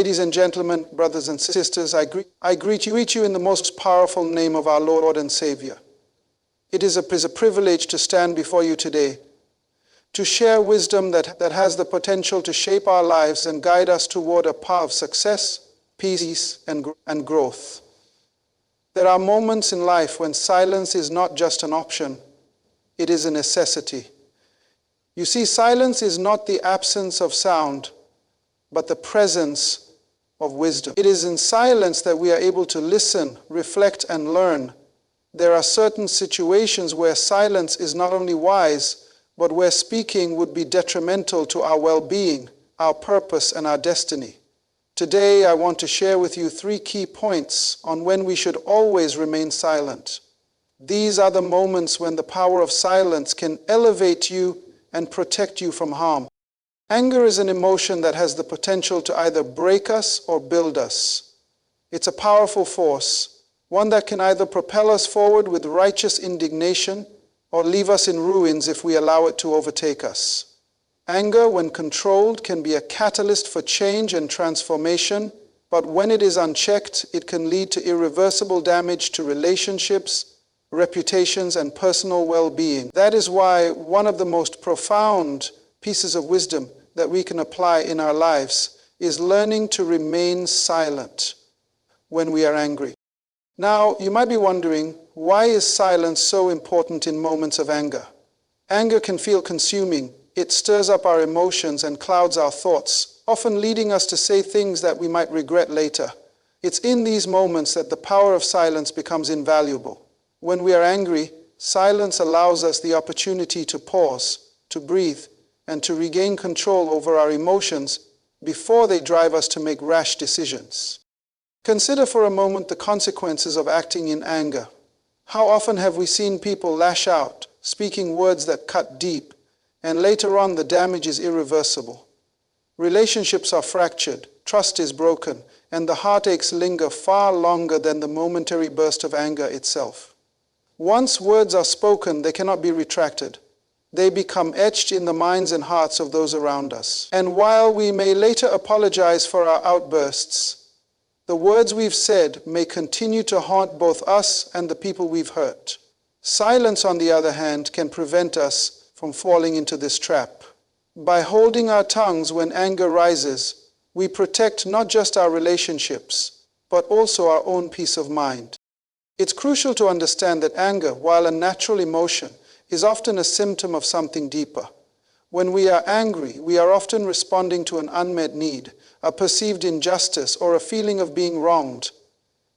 Ladies and gentlemen, brothers and sisters, I greet you in the most powerful name of our Lord and Savior. It is a privilege to stand before you today, to share wisdom that has the potential to shape our lives and guide us toward a path of success, peace, and growth. There are moments in life when silence is not just an option, it is a necessity. You see, silence is not the absence of sound, but the presence of wisdom. It is in silence that we are able to listen, reflect, and learn. There are certain situations where silence is not only wise, but where speaking would be detrimental to our well-being, our purpose, and our destiny. Today, I want to share with you 3 key points on when we should always remain silent. These are the moments when the power of silence can elevate you and protect you from harm. Anger is an emotion that has the potential to either break us or build us. It's a powerful force, one that can either propel us forward with righteous indignation or leave us in ruins if we allow it to overtake us. Anger, when controlled, can be a catalyst for change and transformation, but when it is unchecked, it can lead to irreversible damage to relationships, reputations, and personal well-being. That is why one of the most profound pieces of wisdom that we can apply in our lives is learning to remain silent when we are angry. Now, you might be wondering, why is silence so important in moments of anger? Anger can feel consuming. It stirs up our emotions and clouds our thoughts, often leading us to say things that we might regret later. It's in these moments that the power of silence becomes invaluable. When we are angry, silence allows us the opportunity to pause, to breathe, and to regain control over our emotions before they drive us to make rash decisions. Consider for a moment the consequences of acting in anger. How often have we seen people lash out, speaking words that cut deep, and later on the damage is irreversible? Relationships are fractured, trust is broken, and the heartaches linger far longer than the momentary burst of anger itself. Once words are spoken, they cannot be retracted. They become etched in the minds and hearts of those around us. And while we may later apologize for our outbursts, the words we've said may continue to haunt both us and the people we've hurt. Silence, on the other hand, can prevent us from falling into this trap. By holding our tongues when anger rises, we protect not just our relationships, but also our own peace of mind. It's crucial to understand that anger, while a natural emotion, is often a symptom of something deeper. When we are angry, we are often responding to an unmet need, a perceived injustice, or a feeling of being wronged.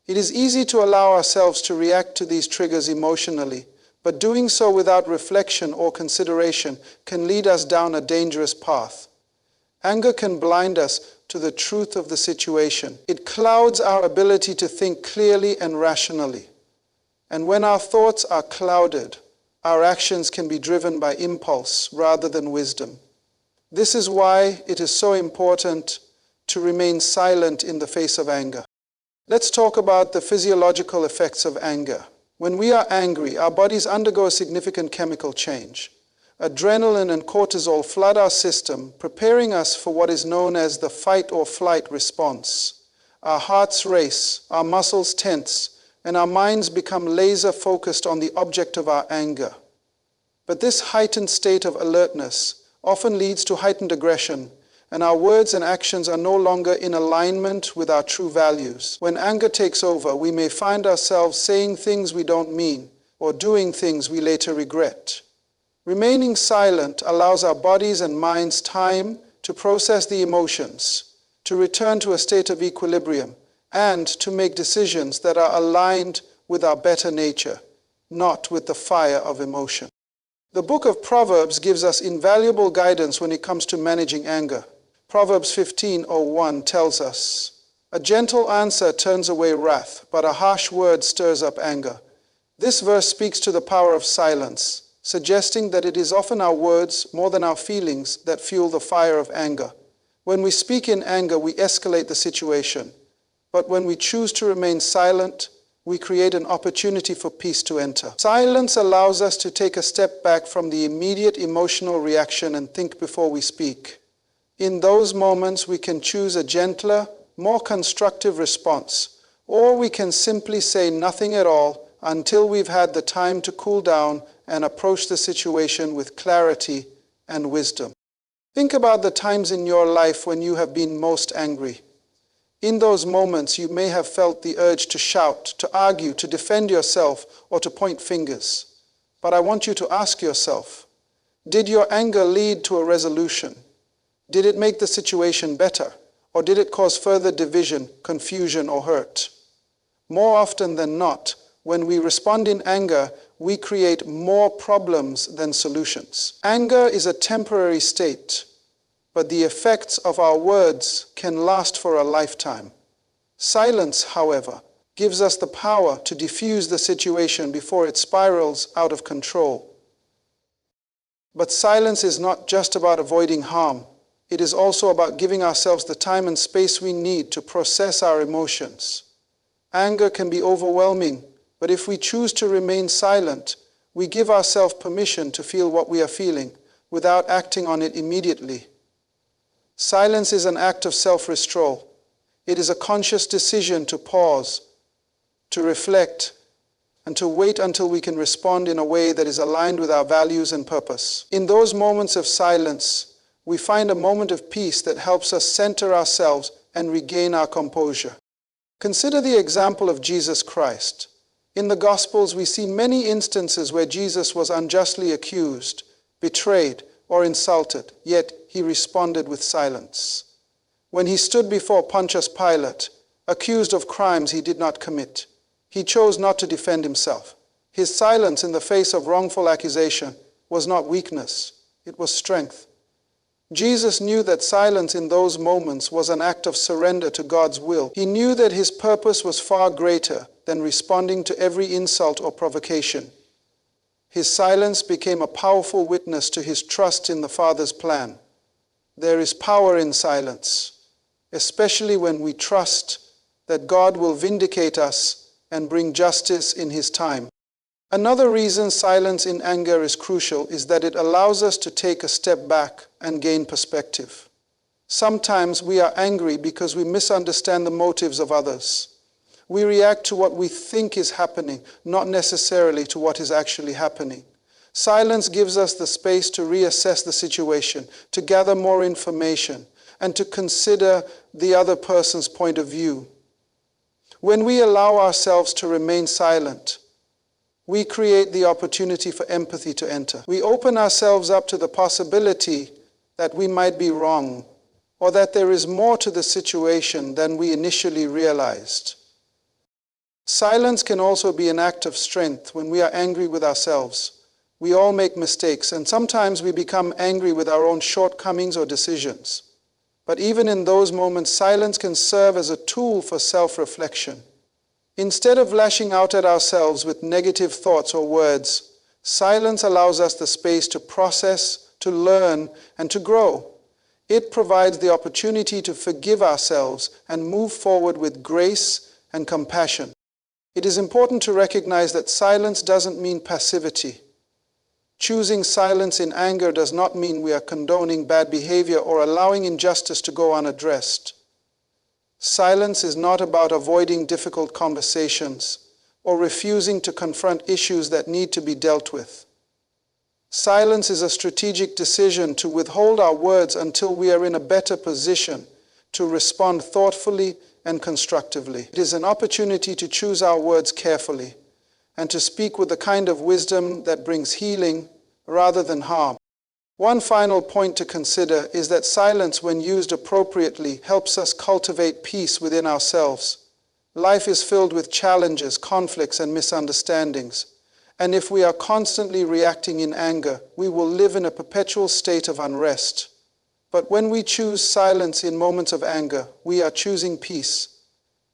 It is easy to allow ourselves to react to these triggers emotionally, but doing so without reflection or consideration can lead us down a dangerous path. Anger can blind us to the truth of the situation. It clouds our ability to think clearly and rationally. And when our thoughts are clouded, our actions can be driven by impulse rather than wisdom. This is why it is so important to remain silent in the face of anger. Let's talk about the physiological effects of anger. When we are angry, our bodies undergo a significant chemical change. Adrenaline and cortisol flood our system, preparing us for what is known as the fight or flight response. Our hearts race, our muscles tense, and our minds become laser-focused on the object of our anger. But this heightened state of alertness often leads to heightened aggression, and our words and actions are no longer in alignment with our true values. When anger takes over, we may find ourselves saying things we don't mean, or doing things we later regret. Remaining silent allows our bodies and minds time to process the emotions, to return to a state of equilibrium, and to make decisions that are aligned with our better nature, not with the fire of emotion. The book of Proverbs gives us invaluable guidance when it comes to managing anger. Proverbs 15:01 tells us, "A gentle answer turns away wrath, but a harsh word stirs up anger." This verse speaks to the power of silence, suggesting that it is often our words, more than our feelings, that fuel the fire of anger. When we speak in anger, we escalate the situation. But when we choose to remain silent, we create an opportunity for peace to enter. Silence allows us to take a step back from the immediate emotional reaction and think before we speak. In those moments, we can choose a gentler, more constructive response, or we can simply say nothing at all until we've had the time to cool down and approach the situation with clarity and wisdom. Think about the times in your life when you have been most angry. In those moments, you may have felt the urge to shout, to argue, to defend yourself, or to point fingers. But I want you to ask yourself, did your anger lead to a resolution? Did it make the situation better? Or did it cause further division, confusion, or hurt? More often than not, when we respond in anger, we create more problems than solutions. Anger is a temporary state, but the effects of our words can last for a lifetime. Silence, however, gives us the power to diffuse the situation before it spirals out of control. But silence is not just about avoiding harm. It is also about giving ourselves the time and space we need to process our emotions. Anger can be overwhelming, but if we choose to remain silent, we give ourselves permission to feel what we are feeling without acting on it immediately. Silence is an act of self-restraint. It is a conscious decision to pause, to reflect, and to wait until we can respond in a way that is aligned with our values and purpose. In those moments of silence, we find a moment of peace that helps us center ourselves and regain our composure. Consider the example of Jesus Christ. In the Gospels, we see many instances where Jesus was unjustly accused, betrayed, or insulted, yet he responded with silence. When he stood before Pontius Pilate, accused of crimes he did not commit, he chose not to defend himself. His silence in the face of wrongful accusation was not weakness, it was strength. Jesus knew that silence in those moments was an act of surrender to God's will. He knew that his purpose was far greater than responding to every insult or provocation. His silence became a powerful witness to his trust in the Father's plan. There is power in silence, especially when we trust that God will vindicate us and bring justice in his time. Another reason silence in anger is crucial is that it allows us to take a step back and gain perspective. Sometimes we are angry because we misunderstand the motives of others. We react to what we think is happening, not necessarily to what is actually happening. Silence gives us the space to reassess the situation, to gather more information, and to consider the other person's point of view. When we allow ourselves to remain silent, we create the opportunity for empathy to enter. We open ourselves up to the possibility that we might be wrong, or that there is more to the situation than we initially realized. Silence can also be an act of strength when we are angry with ourselves. We all make mistakes, and sometimes we become angry with our own shortcomings or decisions. But even in those moments, silence can serve as a tool for self-reflection. Instead of lashing out at ourselves with negative thoughts or words, silence allows us the space to process, to learn, and to grow. It provides the opportunity to forgive ourselves and move forward with grace and compassion. It is important to recognize that silence doesn't mean passivity. Choosing silence in anger does not mean we are condoning bad behavior or allowing injustice to go unaddressed. Silence is not about avoiding difficult conversations or refusing to confront issues that need to be dealt with. Silence is a strategic decision to withhold our words until we are in a better position to respond thoughtfully and constructively. It is an opportunity to choose our words carefully and to speak with the kind of wisdom that brings healing rather than harm. One final point to consider is that silence, when used appropriately, helps us cultivate peace within ourselves. Life is filled with challenges, conflicts, and misunderstandings. And if we are constantly reacting in anger, we will live in a perpetual state of unrest. But when we choose silence in moments of anger, we are choosing peace.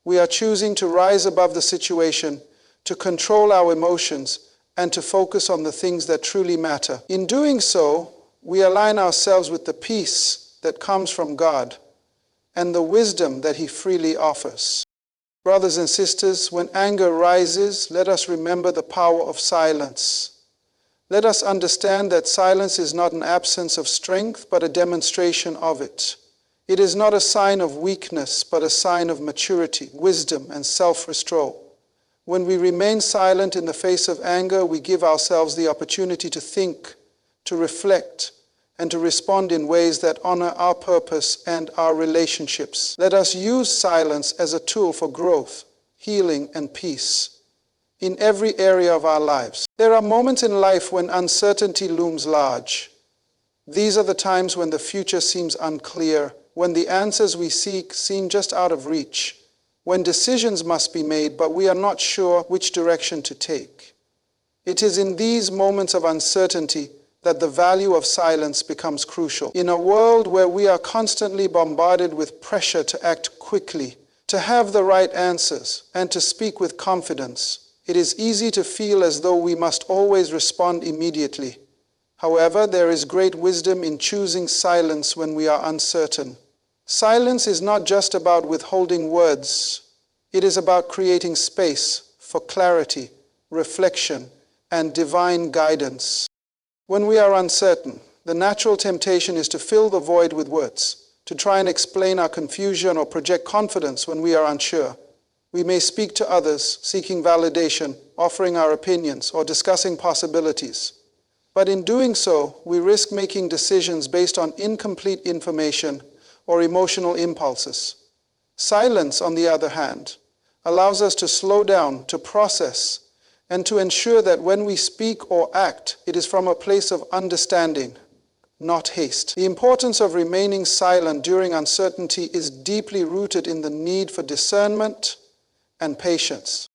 We are choosing to rise above the situation, to control our emotions, and to focus on the things that truly matter. In doing so, we align ourselves with the peace that comes from God and the wisdom that He freely offers. Brothers and sisters, when anger rises, let us remember the power of silence. Let us understand that silence is not an absence of strength, but a demonstration of it. It is not a sign of weakness, but a sign of maturity, wisdom, and self-restraint. When we remain silent in the face of anger, we give ourselves the opportunity to think, to reflect, and to respond in ways that honor our purpose and our relationships. Let us use silence as a tool for growth, healing, and peace in every area of our lives. There are moments in life when uncertainty looms large. These are the times when the future seems unclear, when the answers we seek seem just out of reach, when decisions must be made, but we are not sure which direction to take. It is in these moments of uncertainty that the value of silence becomes crucial. In a world where we are constantly bombarded with pressure to act quickly, to have the right answers, and to speak with confidence, it is easy to feel as though we must always respond immediately. However, there is great wisdom in choosing silence when we are uncertain. Silence is not just about withholding words. It is about creating space for clarity, reflection, and divine guidance. When we are uncertain, the natural temptation is to fill the void with words, to try and explain our confusion or project confidence when we are unsure. We may speak to others, seeking validation, offering our opinions, or discussing possibilities. But in doing so, we risk making decisions based on incomplete information or emotional impulses. Silence, on the other hand, allows us to slow down, to process, and to ensure that when we speak or act, it is from a place of understanding, not haste. The importance of remaining silent during uncertainty is deeply rooted in the need for discernment and patience.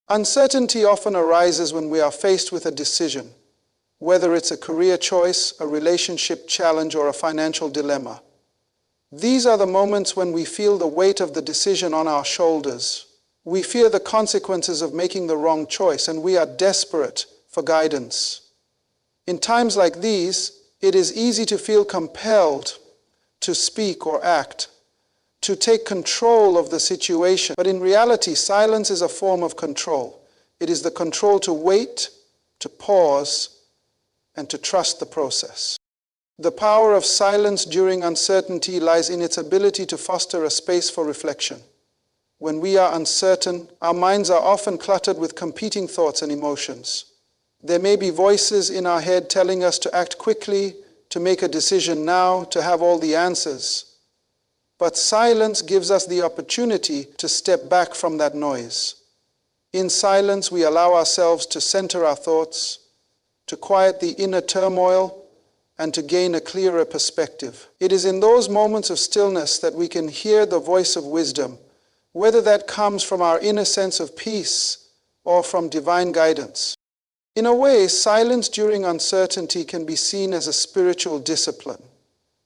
Uncertainty often arises when we are faced with a decision, whether it's a career choice, a relationship challenge, or a financial dilemma. These are the moments when we feel the weight of the decision on our shoulders. We fear the consequences of making the wrong choice, and we are desperate for guidance. In times like these, it is easy to feel compelled to speak or act, to take control of the situation. But in reality, silence is a form of control. It is the control to wait, to pause, and to trust the process. The power of silence during uncertainty lies in its ability to foster a space for reflection. When we are uncertain, our minds are often cluttered with competing thoughts and emotions. There may be voices in our head telling us to act quickly, to make a decision now, to have all the answers. But silence gives us the opportunity to step back from that noise. In silence, we allow ourselves to center our thoughts, to quiet the inner turmoil, and to gain a clearer perspective. It is in those moments of stillness that we can hear the voice of wisdom, whether that comes from our inner sense of peace or from divine guidance. In a way, silence during uncertainty can be seen as a spiritual discipline.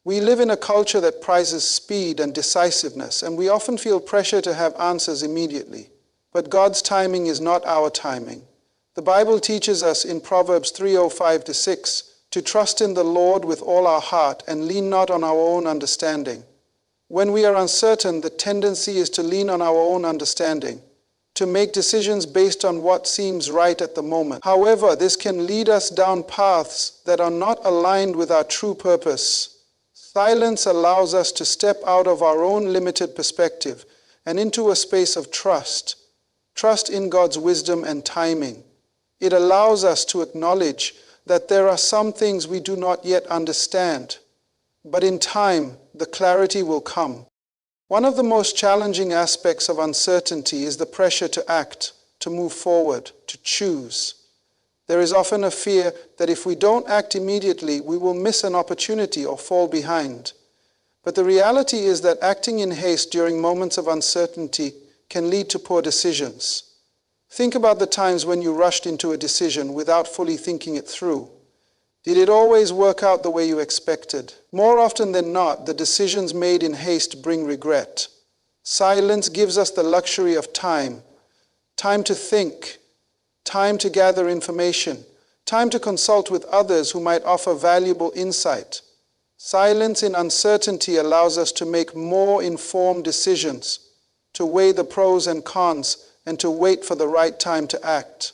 We live in a culture that prizes speed and decisiveness, and we often feel pressure to have answers immediately. But God's timing is not our timing. The Bible teaches us in Proverbs 3:5-6 to trust in the Lord with all our heart and lean not on our own understanding. When we are uncertain, the tendency is to lean on our own understanding, to make decisions based on what seems right at the moment. However, this can lead us down paths that are not aligned with our true purpose. Silence allows us to step out of our own limited perspective and into a space of trust in God's wisdom and timing. It allows us to acknowledge that there are some things we do not yet understand, but in time, the clarity will come. One of the most challenging aspects of uncertainty is the pressure to act, to move forward, to choose. There is often a fear that if we don't act immediately, we will miss an opportunity or fall behind. But the reality is that acting in haste during moments of uncertainty can lead to poor decisions. Think about the times when you rushed into a decision without fully thinking it through. Did it always work out the way you expected? More often than not, the decisions made in haste bring regret. Silence gives us the luxury of time to think, time to gather information, time to consult with others who might offer valuable insight. Silence in uncertainty allows us to make more informed decisions, to weigh the pros and cons, and to wait for the right time to act.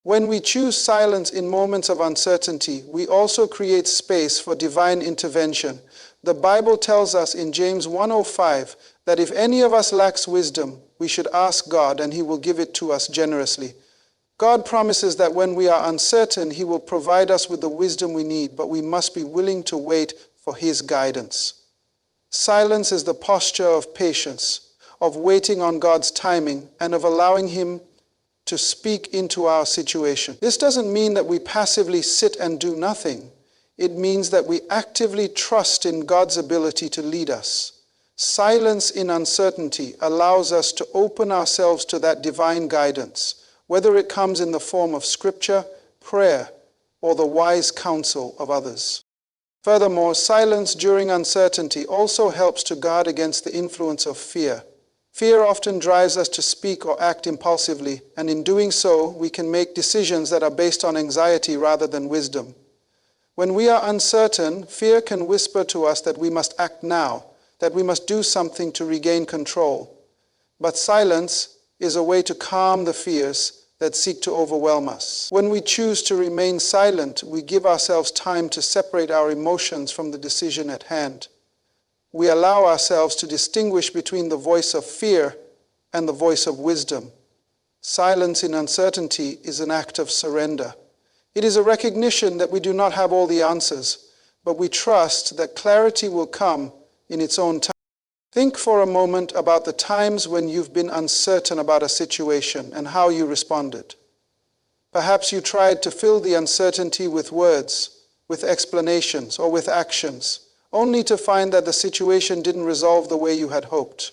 When we choose silence in moments of uncertainty, we also create space for divine intervention. The Bible tells us in James 1:05 that if any of us lacks wisdom, we should ask God and He will give it to us generously. God promises that when we are uncertain, He will provide us with the wisdom we need, but we must be willing to wait for His guidance. Silence is the posture of patience, of waiting on God's timing, and of allowing Him to speak into our situation. This doesn't mean that we passively sit and do nothing. It means that we actively trust in God's ability to lead us. Silence in uncertainty allows us to open ourselves to that divine guidance, whether it comes in the form of scripture, prayer, or the wise counsel of others. Furthermore, silence during uncertainty also helps to guard against the influence of fear. Fear often drives us to speak or act impulsively, and in doing so, we can make decisions that are based on anxiety rather than wisdom. When we are uncertain, fear can whisper to us that we must act now, that we must do something to regain control. But silence is a way to calm the fears that seek to overwhelm us. When we choose to remain silent, we give ourselves time to separate our emotions from the decision at hand. We allow ourselves to distinguish between the voice of fear and the voice of wisdom. Silence in uncertainty is an act of surrender. It is a recognition that we do not have all the answers, but we trust that clarity will come in its own time. Think for a moment about the times when you've been uncertain about a situation and how you responded. Perhaps you tried to fill the uncertainty with words, with explanations, or with actions, only to find that the situation didn't resolve the way you had hoped.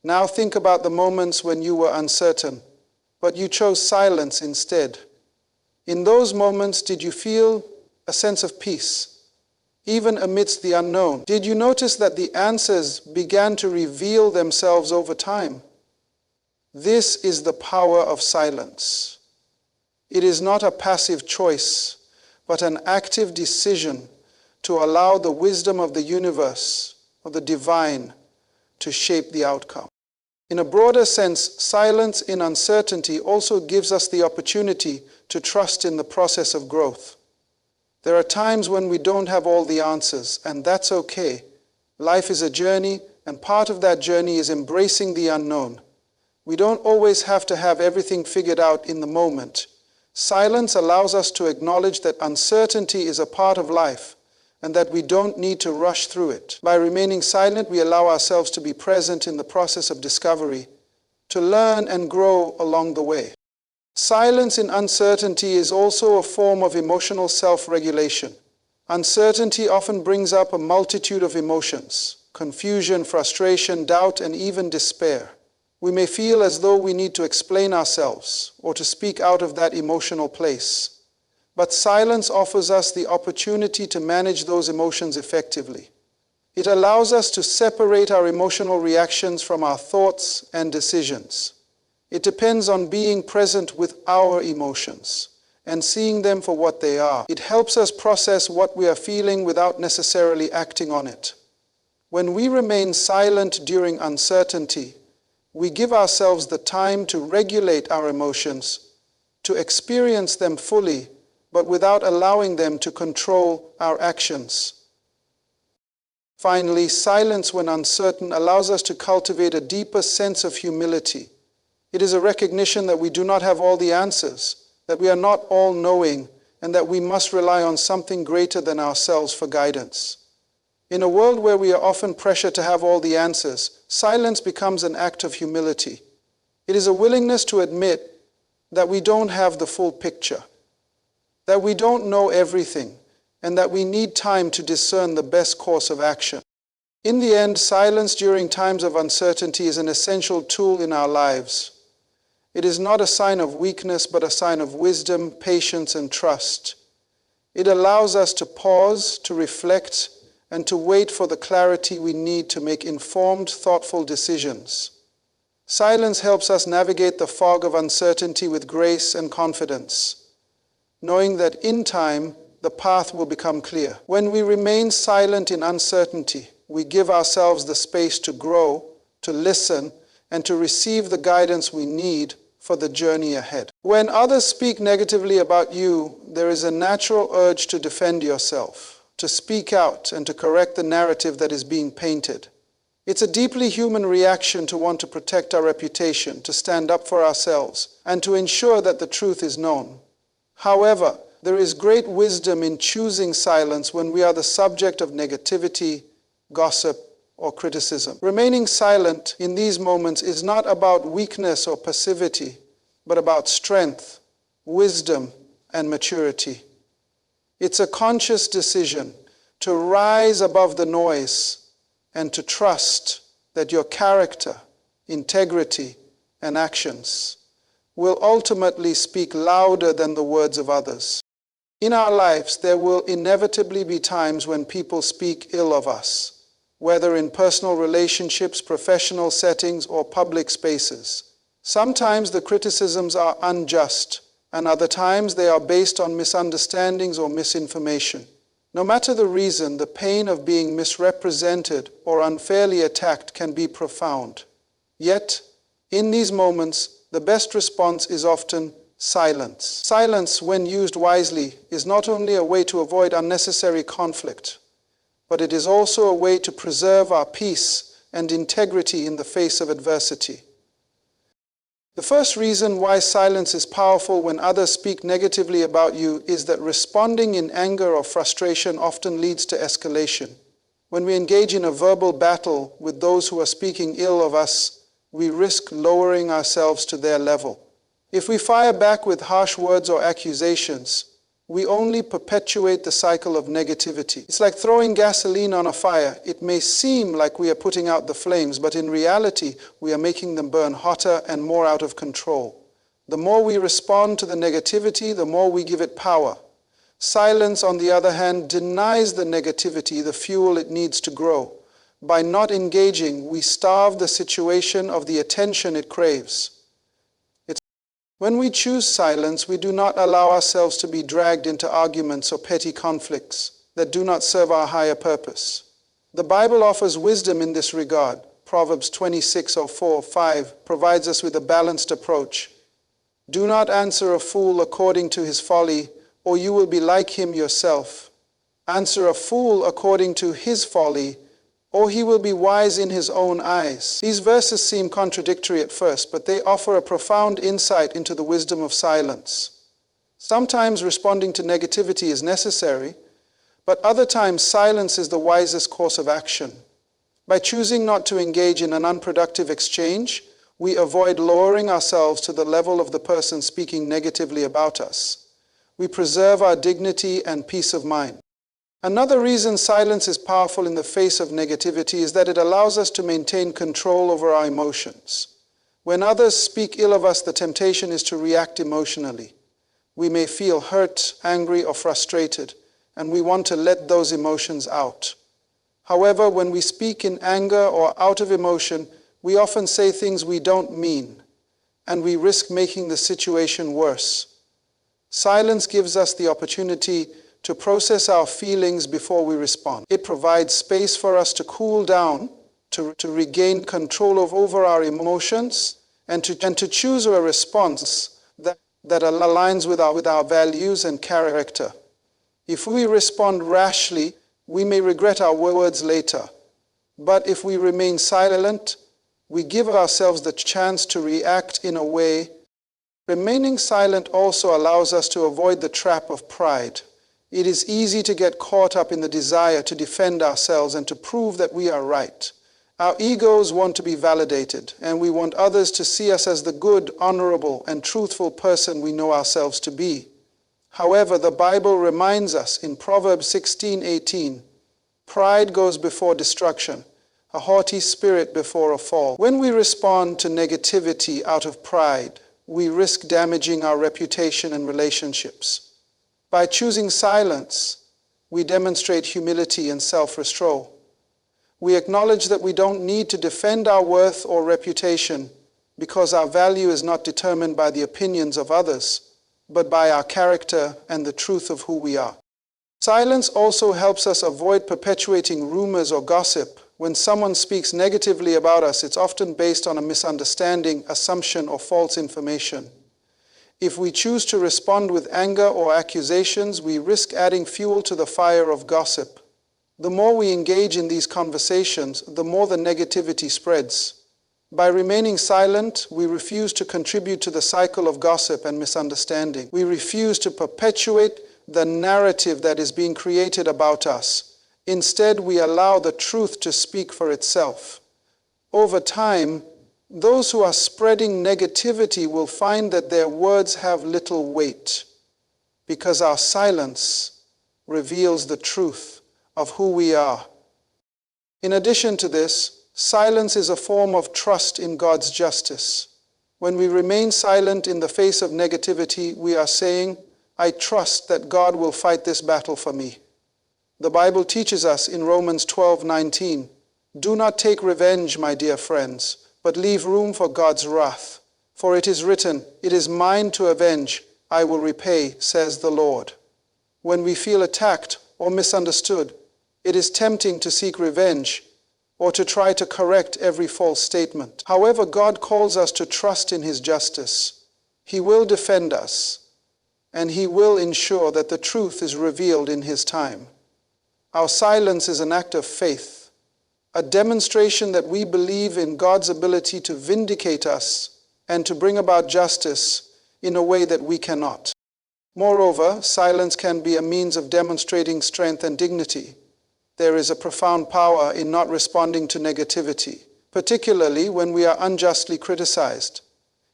Now think about the moments when you were uncertain, but you chose silence instead. In those moments, did you feel a sense of peace, even amidst the unknown? Did you notice that the answers began to reveal themselves over time? This is the power of silence. It is not a passive choice, but an active decision to allow the wisdom of the universe, of the divine, to shape the outcome. In a broader sense, silence in uncertainty also gives us the opportunity to trust in the process of growth. There are times when we don't have all the answers, and that's okay. Life is a journey, and part of that journey is embracing the unknown. We don't always have to have everything figured out in the moment. Silence allows us to acknowledge that uncertainty is a part of life, and that we don't need to rush through it. By remaining silent, we allow ourselves to be present in the process of discovery, to learn and grow along the way. Silence in uncertainty is also a form of emotional self-regulation. Uncertainty often brings up a multitude of emotions: confusion, frustration, doubt, and even despair. We may feel as though we need to explain ourselves or to speak out of that emotional place. But silence offers us the opportunity to manage those emotions effectively. It allows us to separate our emotional reactions from our thoughts and decisions. It depends on being present with our emotions and seeing them for what they are. It helps us process what we are feeling without necessarily acting on it. When we remain silent during uncertainty, we give ourselves the time to regulate our emotions, to experience them fully, but without allowing them to control our actions. Finally, silence when uncertain allows us to cultivate a deeper sense of humility. It is a recognition that we do not have all the answers, that we are not all-knowing, and that we must rely on something greater than ourselves for guidance. In a world where we are often pressured to have all the answers, silence becomes an act of humility. It is a willingness to admit that we don't have the full picture, that we don't know everything, and that we need time to discern the best course of action. In the end, silence during times of uncertainty is an essential tool in our lives. It is not a sign of weakness, but a sign of wisdom, patience, and trust. It allows us to pause, to reflect, and to wait for the clarity we need to make informed, thoughtful decisions. Silence helps us navigate the fog of uncertainty with grace and confidence, knowing that in time, the path will become clear. When we remain silent in uncertainty, we give ourselves the space to grow, to listen, and to receive the guidance we need for the journey ahead. When others speak negatively about you, there is a natural urge to defend yourself. to speak out and to correct the narrative that is being painted. It's a deeply human reaction to want to protect our reputation, to stand up for ourselves, and to ensure that the truth is known. However, there is great wisdom in choosing silence when we are the subject of negativity, gossip, or criticism. Remaining silent in these moments is not about weakness or passivity, but about strength, wisdom, and maturity. It's a conscious decision to rise above the noise and to trust that your character, integrity, and actions will ultimately speak louder than the words of others. In our lives, there will inevitably be times when people speak ill of us, whether in personal relationships, professional settings, or public spaces. Sometimes the criticisms are unjust, and other times they are based on misunderstandings or misinformation. No matter the reason, the pain of being misrepresented or unfairly attacked can be profound. Yet, in these moments, the best response is often silence. Silence, when used wisely, is not only a way to avoid unnecessary conflict, but it is also a way to preserve our peace and integrity in the face of adversity. The first reason why silence is powerful when others speak negatively about you is that responding in anger or frustration often leads to escalation. When we engage in a verbal battle with those who are speaking ill of us, we risk lowering ourselves to their level. If we fire back with harsh words or accusations, we only perpetuate the cycle of negativity. It's like throwing gasoline on a fire. It may seem like we are putting out the flames, but in reality, we are making them burn hotter and more out of control. The more we respond to the negativity, the more we give it power. Silence, on the other hand, denies the negativity the fuel it needs to grow. By not engaging, we starve the situation of the attention it craves. When we choose silence, we do not allow ourselves to be dragged into arguments or petty conflicts that do not serve our higher purpose. The Bible offers wisdom in this regard. Proverbs 26:4-5 provides us with a balanced approach. Do not answer a fool according to his folly, or you will be like him yourself. Answer a fool according to his folly, or he will be wise in his own eyes. These verses seem contradictory at first, but they offer a profound insight into the wisdom of silence. Sometimes responding to negativity is necessary, but other times silence is the wisest course of action. By choosing not to engage in an unproductive exchange, we avoid lowering ourselves to the level of the person speaking negatively about us. We preserve our dignity and peace of mind. Another reason silence is powerful in the face of negativity is that it allows us to maintain control over our emotions. When others speak ill of us, the temptation is to react emotionally. We may feel hurt, angry, or frustrated, and we want to let those emotions out. However, when we speak in anger or out of emotion, we often say things we don't mean, and we risk making the situation worse. Silence gives us the opportunity to process our feelings before we respond. It provides space for us to cool down, to regain control over our emotions, and to choose a response that aligns with our values and character. If we respond rashly, we may regret our words later. But if we remain silent, we give ourselves the chance to react in a way. Remaining silent also allows us to avoid the trap of pride. It is easy to get caught up in the desire to defend ourselves and to prove that we are right. Our egos want to be validated, and we want others to see us as the good, honorable, and truthful person we know ourselves to be. However, the Bible reminds us in Proverbs 16:18, pride goes before destruction, a haughty spirit before a fall. When we respond to negativity out of pride, we risk damaging our reputation and relationships. By choosing silence, we demonstrate humility and self-restraint. We acknowledge that we don't need to defend our worth or reputation because our value is not determined by the opinions of others, but by our character and the truth of who we are. Silence also helps us avoid perpetuating rumors or gossip. When someone speaks negatively about us, it's often based on a misunderstanding, assumption, or false information. If we choose to respond with anger or accusations, we risk adding fuel to the fire of gossip. The more we engage in these conversations, the more the negativity spreads. By remaining silent, we refuse to contribute to the cycle of gossip and misunderstanding. We refuse to perpetuate the narrative that is being created about us. Instead, we allow the truth to speak for itself. Over time, those who are spreading negativity will find that their words have little weight, because our silence reveals the truth of who we are. In addition to this, silence is a form of trust in God's justice. When we remain silent in the face of negativity, we are saying, "I trust that God will fight this battle for me." The Bible teaches us in Romans 12:19, "Do not take revenge, my dear friends, but leave room for God's wrath. For it is written, 'It is mine to avenge, I will repay,' says the Lord." When we feel attacked or misunderstood, it is tempting to seek revenge or to try to correct every false statement. However, God calls us to trust in His justice. He will defend us, and He will ensure that the truth is revealed in His time. Our silence is an act of faith, a demonstration that we believe in God's ability to vindicate us and to bring about justice in a way that we cannot. Moreover, silence can be a means of demonstrating strength and dignity. There is a profound power in not responding to negativity, particularly when we are unjustly criticized.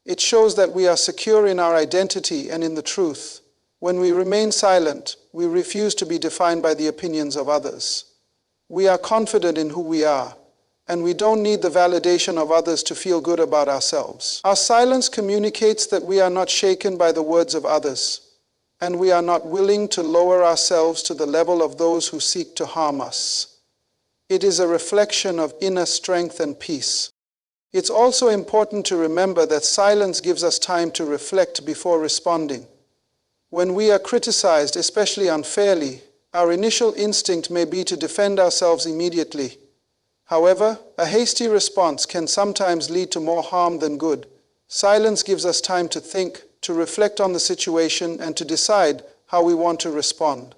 It shows that we are secure in our identity and in the truth. When we remain silent, we refuse to be defined by the opinions of others. We are confident in who we are, and we don't need the validation of others to feel good about ourselves. Our silence communicates that we are not shaken by the words of others, and we are not willing to lower ourselves to the level of those who seek to harm us. It is a reflection of inner strength and peace. It's also important to remember that silence gives us time to reflect before responding. When we are criticized, especially unfairly, our initial instinct may be to defend ourselves immediately. However, a hasty response can sometimes lead to more harm than good. Silence gives us time to think, to reflect on the situation, and to decide how we want to respond,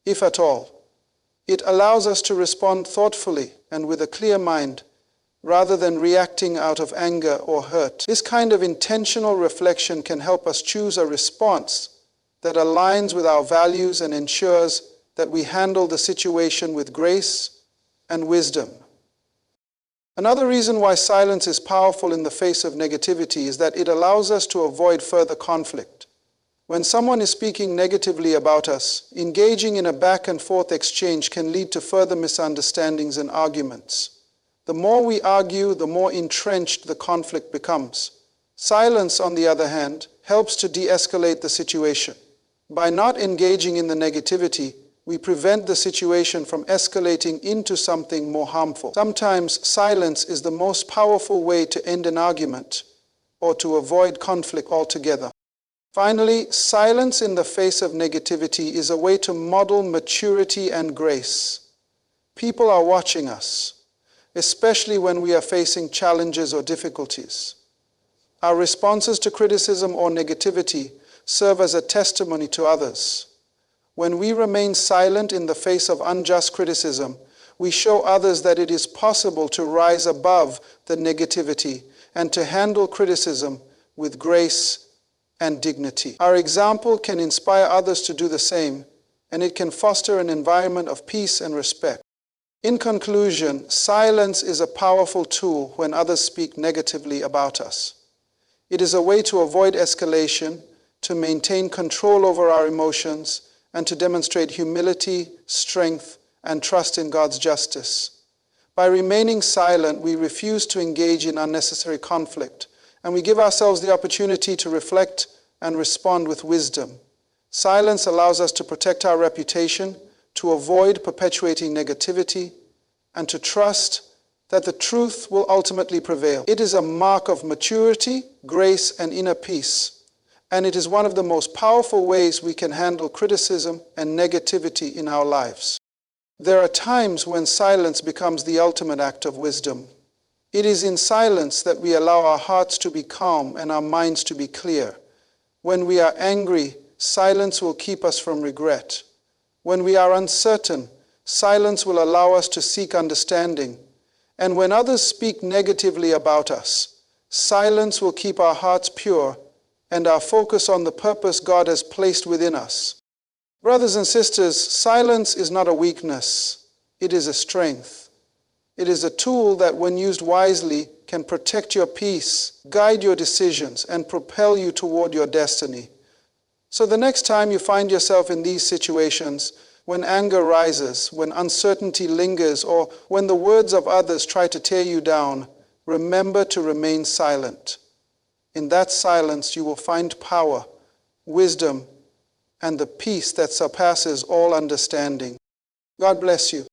if at all. It allows us to respond thoughtfully and with a clear mind, rather than reacting out of anger or hurt. This kind of intentional reflection can help us choose a response that aligns with our values and ensures that we handle the situation with grace and wisdom. Another reason why silence is powerful in the face of negativity is that it allows us to avoid further conflict. When someone is speaking negatively about us, engaging in a back and forth exchange can lead to further misunderstandings and arguments. The more we argue, the more entrenched the conflict becomes. Silence, on the other hand, helps to de-escalate the situation. By not engaging in the negativity, we prevent the situation from escalating into something more harmful. Sometimes silence is the most powerful way to end an argument or to avoid conflict altogether. Finally, silence in the face of negativity is a way to model maturity and grace. People are watching us, especially when we are facing challenges or difficulties. Our responses to criticism or negativity serve as a testimony to others. When we remain silent in the face of unjust criticism, we show others that it is possible to rise above the negativity and to handle criticism with grace and dignity. Our example can inspire others to do the same, and it can foster an environment of peace and respect. In conclusion, silence is a powerful tool when others speak negatively about us. It is a way to avoid escalation, to maintain control over our emotions, and to demonstrate humility, strength, and trust in God's justice. By remaining silent, we refuse to engage in unnecessary conflict, and we give ourselves the opportunity to reflect and respond with wisdom. Silence allows us to protect our reputation, to avoid perpetuating negativity, and to trust that the truth will ultimately prevail. It is a mark of maturity, grace, and inner peace, and it is one of the most powerful ways we can handle criticism and negativity in our lives. There are times when silence becomes the ultimate act of wisdom. It is in silence that we allow our hearts to be calm and our minds to be clear. When we are angry, silence will keep us from regret. When we are uncertain, silence will allow us to seek understanding. And when others speak negatively about us, silence will keep our hearts pure and our focus on the purpose God has placed within us. Brothers and sisters, silence is not a weakness. It is a strength. It is a tool that, when used wisely, can protect your peace, guide your decisions, and propel you toward your destiny. So the next time you find yourself in these situations, when anger rises, when uncertainty lingers, or when the words of others try to tear you down, remember to remain silent. In that silence, you will find power, wisdom, and the peace that surpasses all understanding. God bless you.